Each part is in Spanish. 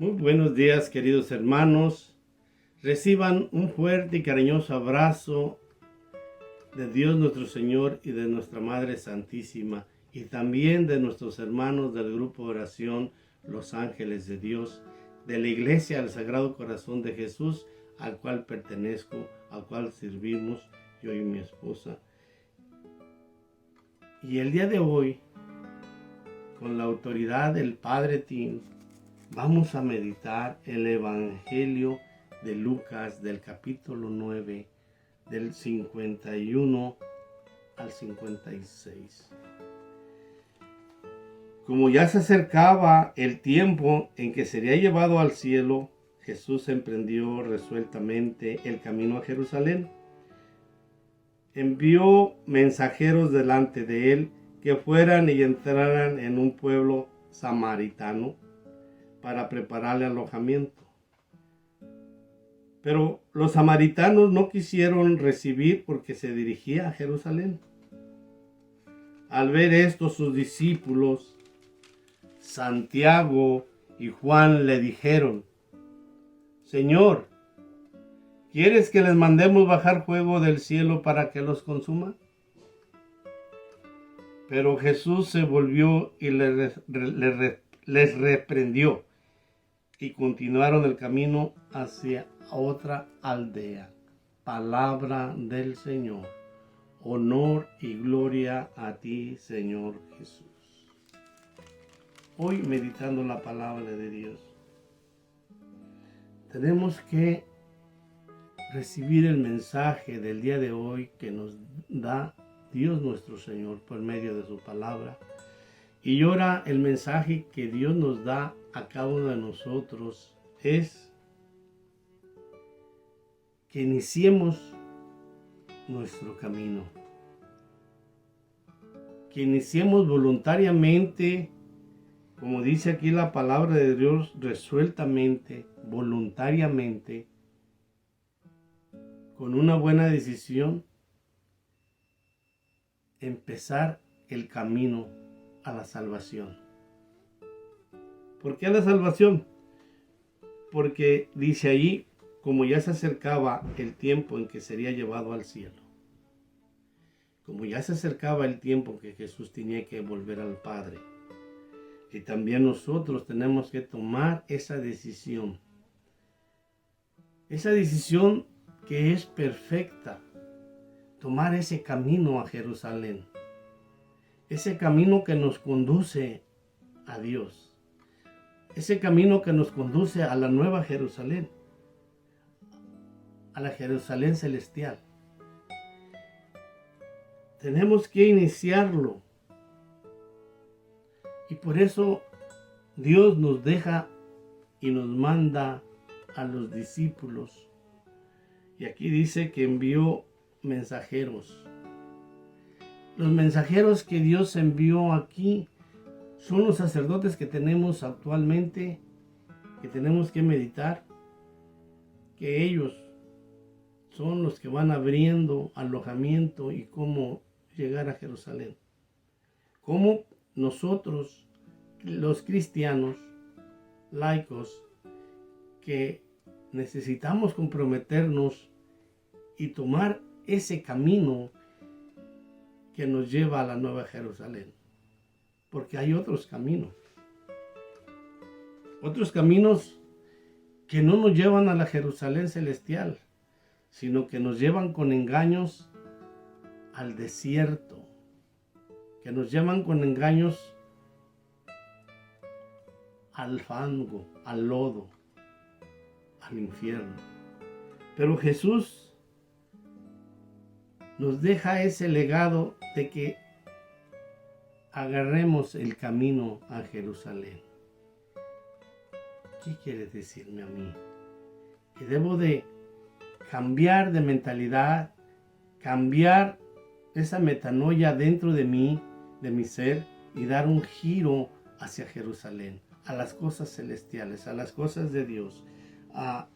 Muy buenos días, queridos hermanos. Reciban un fuerte y cariñoso abrazo de Dios nuestro Señor y de nuestra Madre Santísima, y también de nuestros hermanos del grupo de oración Los Ángeles de Dios, de la Iglesia del Sagrado Corazón de Jesús, al cual pertenezco, al cual servimos yo y mi esposa. Y el día de hoy, con la autoridad del Padre Tim, vamos a meditar el Evangelio de Lucas del capítulo 9, del 51 al 56. Como ya se acercaba el tiempo en que sería llevado al cielo, Jesús emprendió resueltamente el camino a Jerusalén. Envió mensajeros delante de él que fueran y entraran en un pueblo samaritano para prepararle alojamiento. Pero los samaritanos no quisieron recibir porque se dirigía a Jerusalén. Al ver esto, sus discípulos, Santiago y Juan, le dijeron: Señor, ¿quieres que les mandemos bajar fuego del cielo para que los consuma? Pero Jesús se volvió y les reprendió, y continuaron el camino hacia otra aldea. Palabra del Señor. Honor y gloria a ti, Señor Jesús. Hoy, meditando la palabra de Dios, tenemos que recibir el mensaje del día de hoy que nos da Dios nuestro Señor por medio de su palabra. Y ahora el mensaje que Dios nos da a cada uno de nosotros es que iniciemos nuestro camino, que iniciemos voluntariamente, como dice aquí la palabra de Dios, resueltamente, voluntariamente, con una buena decisión, empezar el camino a la salvación. ¿Por qué a la salvación? Porque dice ahí, como ya se acercaba el tiempo en que sería llevado al cielo, como ya se acercaba el tiempo en que Jesús tenía que volver al Padre, y también nosotros tenemos que tomar esa decisión que es perfecta, tomar ese camino a Jerusalén, ese camino que nos conduce a Dios, ese camino que nos conduce a la nueva Jerusalén, a la Jerusalén celestial. Tenemos que iniciarlo, y por eso Dios nos deja y nos manda a los discípulos. Y aquí dice que envió mensajeros. Los mensajeros que Dios envió aquí son los sacerdotes que tenemos actualmente, que tenemos que meditar, que ellos son los que van abriendo alojamiento y cómo llegar a Jerusalén. Cómo nosotros, los cristianos laicos, que necesitamos comprometernos y tomar ese camino que nos lleva a la nueva Jerusalén. Porque hay otros caminos que no nos llevan a la Jerusalén celestial, sino que nos llevan con engaños al desierto, que nos llevan con engaños al fango, al lodo, al infierno. Pero Jesús nos deja ese legado de que agarremos el camino a Jerusalén. ¿Qué quiere decirme a mí? Que debo de cambiar de mentalidad, cambiar esa metanoia dentro de mí, de mi ser, y dar un giro hacia Jerusalén, a las cosas celestiales, a las cosas de Dios, a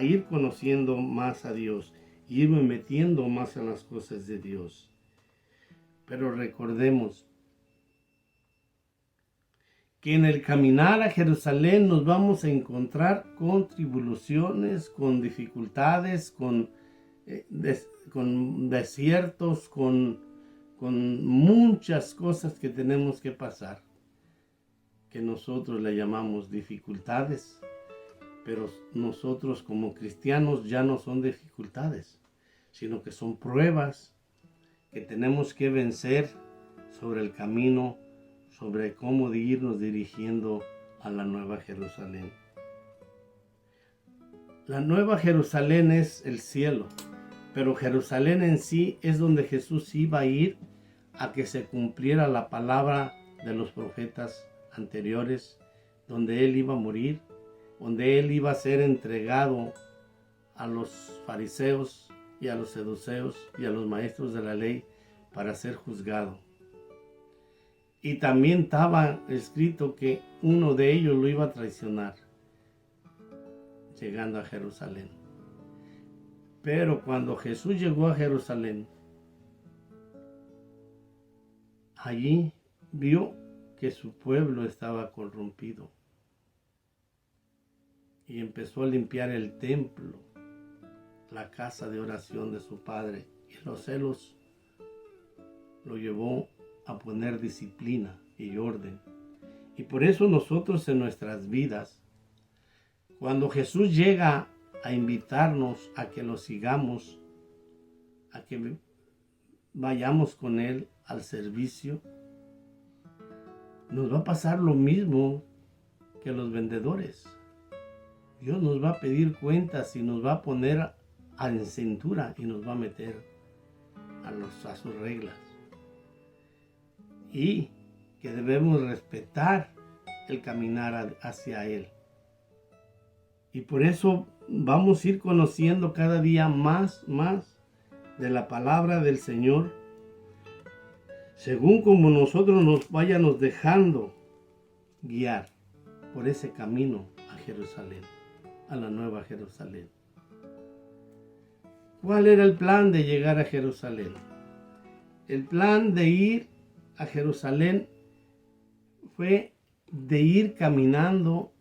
ir conociendo más a Dios, y irme metiendo más en las cosas de Dios. Pero recordemos que en el caminar a Jerusalén nos vamos a encontrar con tribulaciones, con dificultades, con desiertos, con muchas cosas que tenemos que pasar, que nosotros le llamamos dificultades, pero nosotros como cristianos ya no son dificultades, sino que son pruebas que tenemos que vencer sobre el camino, sobre cómo irnos dirigiendo a la Nueva Jerusalén. La Nueva Jerusalén es el cielo, pero Jerusalén en sí es donde Jesús iba a ir a que se cumpliera la palabra de los profetas anteriores, donde Él iba a morir, donde Él iba a ser entregado a los fariseos y a los saduceos y a los maestros de la ley para ser juzgado. Y también estaba escrito que uno de ellos lo iba a traicionar, llegando a Jerusalén. Pero cuando Jesús llegó a Jerusalén, allí vio que su pueblo estaba corrompido y empezó a limpiar el templo, la casa de oración de su padre, y los celos lo llevó a poner disciplina y orden. Y por eso nosotros en nuestras vidas, cuando Jesús llega a invitarnos a que lo sigamos, a que vayamos con Él al servicio, nos va a pasar lo mismo que los vendedores. Dios nos va a pedir cuentas y nos va a poner en cintura y nos va a meter a sus reglas. Y que debemos respetar el caminar hacia Él. Y por eso vamos a ir conociendo cada día más de la palabra del Señor, según como nosotros nos vayamos dejando guiar por ese camino a Jerusalén, a la Nueva Jerusalén. ¿Cuál era el plan de llegar a Jerusalén? El plan de ir a Jerusalén fue de ir caminando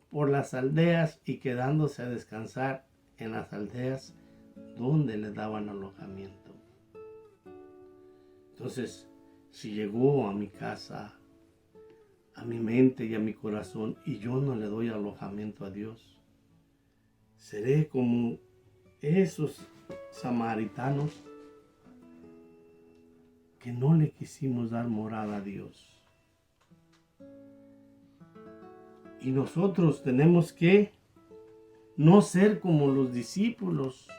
por las aldeas y quedándose a descansar en las aldeas donde le daban alojamiento. Entonces, si llegó a mi casa, a mi mente y a mi corazón, y yo no le doy alojamiento a Dios, seré como esos samaritanos que no le quisimos dar morada a Dios. Y nosotros tenemos que no ser como los discípulos,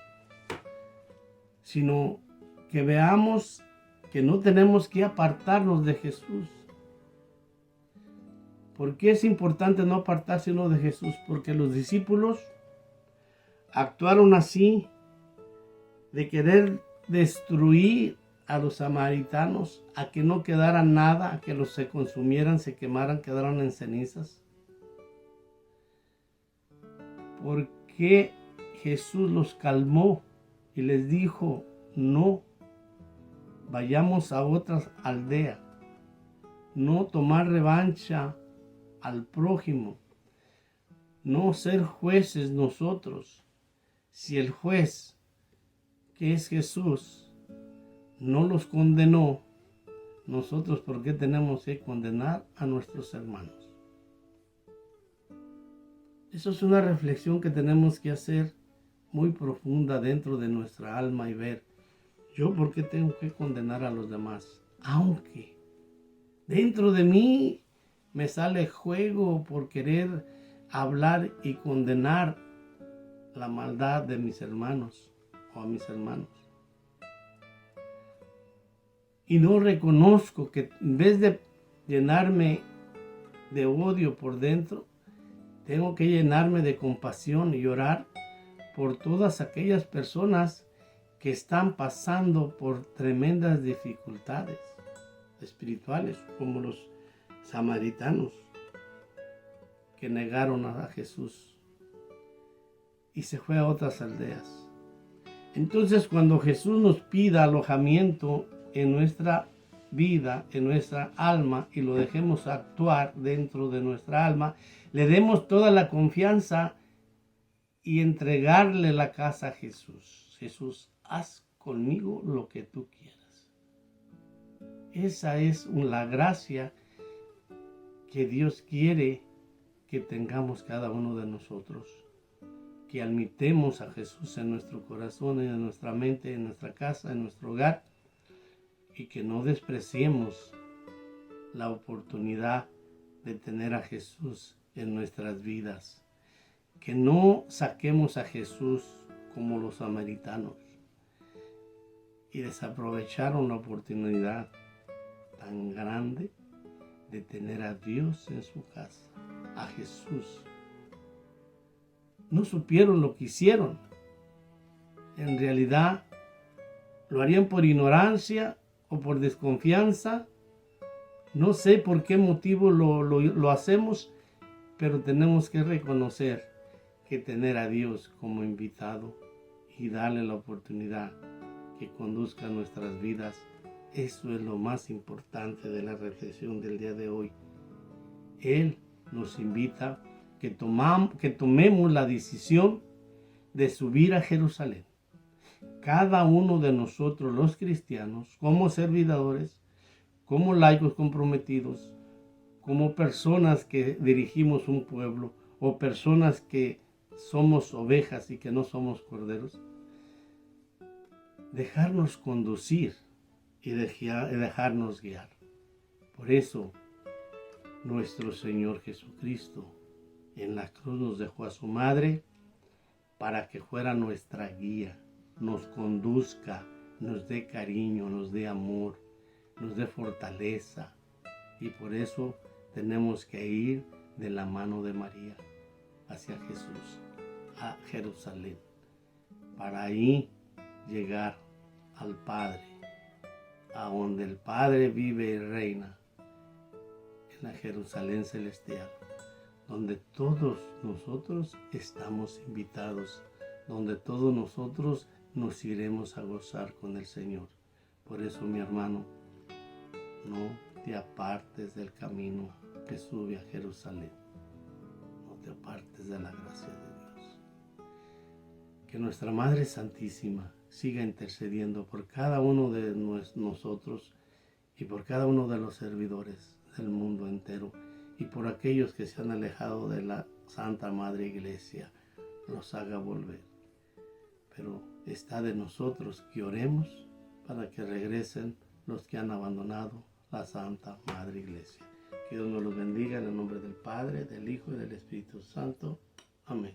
sino que veamos que no tenemos que apartarnos de Jesús. ¿Por qué es importante no apartarse uno de Jesús? Porque los discípulos actuaron así, de querer destruir a los samaritanos, a que no quedara nada, a que los se consumieran, se quemaran, quedaran en cenizas. Porque Jesús los calmó y les dijo: no, vayamos a otra aldea, no tomar revancha al prójimo, no ser jueces nosotros. Si el juez, que es Jesús, no los condenó, nosotros ¿por qué tenemos que condenar a nuestros hermanos? Eso es una reflexión que tenemos que hacer muy profunda dentro de nuestra alma y ver, ¿yo por qué tengo que condenar a los demás? Aunque dentro de mí me sale juego por querer hablar y condenar la maldad de mis hermanos o a mis hermanos. Y no reconozco que en vez de llenarme de odio por dentro, tengo que llenarme de compasión y orar por todas aquellas personas que están pasando por tremendas dificultades espirituales, como los samaritanos que negaron a Jesús y se fue a otras aldeas. Entonces, cuando Jesús nos pida alojamiento en nuestra vida en nuestra alma y lo dejemos actuar dentro de nuestra alma, le demos toda la confianza y entregarle la casa a Jesús. Jesús, haz conmigo lo que tú quieras. Esa es la gracia que Dios quiere que tengamos cada uno de nosotros. Que admitemos a Jesús en nuestro corazón, en nuestra mente, en nuestra casa, en nuestro hogar, y que no despreciemos la oportunidad de tener a Jesús en nuestras vidas. Que no saquemos a Jesús como los samaritanos y desaprovecharon la oportunidad tan grande de tener a Dios en su casa, a Jesús. No supieron lo que hicieron. En realidad lo harían por ignorancia o por desconfianza. No sé por qué motivo lo hacemos, pero tenemos que reconocer que tener a Dios como invitado y darle la oportunidad que conduzca nuestras vidas, eso es lo más importante de la reflexión del día de hoy. Él nos invita que tomemos la decisión de subir a Jerusalén. Cada uno de nosotros los cristianos, como servidores, como laicos comprometidos, como personas que dirigimos un pueblo o personas que somos ovejas y que no somos corderos, dejarnos conducir y dejarnos guiar. Por eso nuestro Señor Jesucristo en la cruz nos dejó a su madre para que fuera nuestra guía, nos conduzca, nos dé cariño, nos dé amor, nos dé fortaleza. Y por eso tenemos que ir de la mano de María hacia Jesús, a Jerusalén, para ahí llegar al Padre, a donde el Padre vive y reina, en la Jerusalén celestial, donde todos nosotros estamos invitados, donde todos nosotros nos iremos a gozar con el Señor. Por eso, mi hermano, no te apartes del camino que sube a Jerusalén. No te apartes de la gracia de Dios. Que nuestra Madre Santísima siga intercediendo por cada uno de nosotros y por cada uno de los servidores del mundo entero y por aquellos que se han alejado de la Santa Madre Iglesia, los haga volver. Pero está de nosotros que oremos para que regresen los que han abandonado la Santa Madre Iglesia. Que Dios nos los bendiga en el nombre del Padre, del Hijo y del Espíritu Santo. Amén.